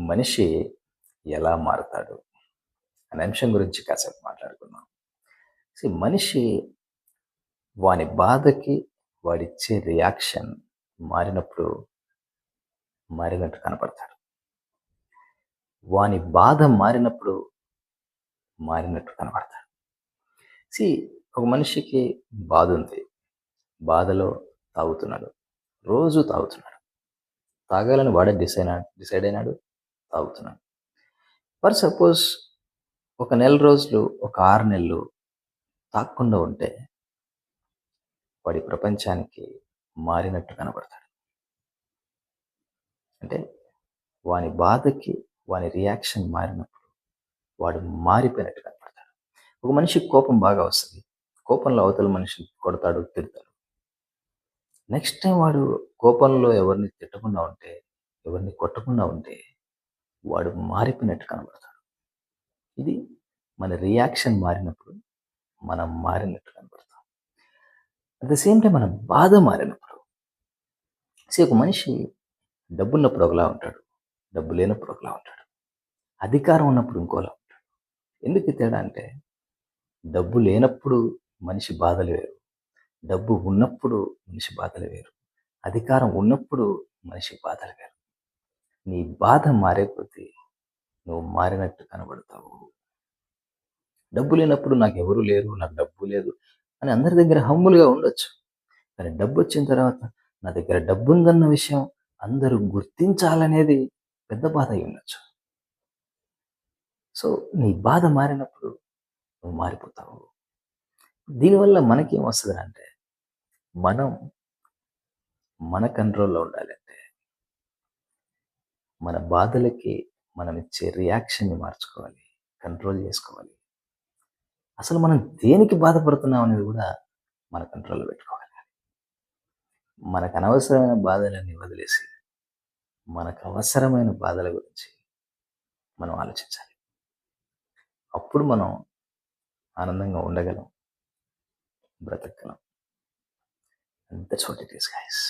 మనిషి ఎలా మారతాడు అనే అంశం గురించి కాసేపు మాట్లాడుకుందాం. మనిషి వాని బాధకి వాడిచ్చే రియాక్షన్ మారినప్పుడు మారినట్టు కనపడతాడు. వాని బాధ మారినప్పుడు మారినట్టు కనపడతాడు. ఒక మనిషికి బాధ ఉంది. బాధలో తాగుతున్నాడు, రోజు తాగుతున్నాడు. తాగాలని వాడే డిసైడ్ అయినాడు, తాగుతున్నాడు. ఫర్ సపోజ్ ఒక నెల రోజులు, ఒక 6 నెలలు తాగకుండా ఉంటే వాడి ప్రపంచానికి మారినట్టు కనబడతాడు. అంటే వాని బాధకి వాని రియాక్షన్ మారినప్పుడు వాడు మారిపోయినట్టు కనపడతాడు. ఒక మనిషికి కోపం బాగా వస్తుంది. కోపంలో అవతల మనిషిని కొడతాడు, తిడతాడు. నెక్స్ట్ టైం వాడు కోపంలో ఎవరిని తిట్టకుండా ఉంటే, ఎవరిని కొట్టకుండా ఉంటే వాడు మారిపోయినట్టు కనబడతాడు. ఇది మన రియాక్షన్ మారినప్పుడు మనం మారినట్టు కనబడతాం. అట్ ద సేమ్ టైం మన బాధ మారినప్పుడు, ఒక మనిషి డబ్బున్నప్పుడు ఒకలా ఉంటాడు, డబ్బు లేనప్పుడు ఒకలా ఉంటాడు, అధికారం ఉన్నప్పుడు ఇంకోలా ఉంటాడు. ఎందుకు తేడా అంటే, డబ్బు లేనప్పుడు మనిషి బాధలు వేరు, డబ్బు ఉన్నప్పుడు మనిషి బాధలు వేరు, అధికారం ఉన్నప్పుడు మనిషి బాధలు వేరు. నీ బాధ మారే కొద్దీ నువ్వు మారినట్టు కనబడతావు. డబ్బు లేనప్పుడు నాకు ఎవరు లేరు, నాకు డబ్బు లేదు అని అందరి దగ్గర హంబుల్గా ఉండొచ్చు. కానీ డబ్బు వచ్చిన తర్వాత నా దగ్గర డబ్బు ఉందన్న విషయం అందరూ గుర్తించాలనేది పెద్ద బాధ అయి ఉండొచ్చు. నీ బాధ మారినప్పుడు నువ్వు మారిపోతావు. దీనివల్ల మనకేం వస్తుంది అంటే, మనం మన కంట్రోల్లో ఉండాలంటే మన బాధలకి మనం ఇచ్చే రియాక్షన్ని మార్చుకోవాలి, కంట్రోల్ చేసుకోవాలి. అసలు మనం దేనికి బాధపడుతున్నాం అనేది కూడా మన కంట్రోల్లో పెట్టుకోవాలి. మనకు అనవసరమైన బాధలన్నీ వదిలేసి మనకు అవసరమైన బాధల గురించి మనం ఆలోచించాలి. అప్పుడు మనం ఆనందంగా ఉండగలం, బ్రతకగలం. And that's what it is guys.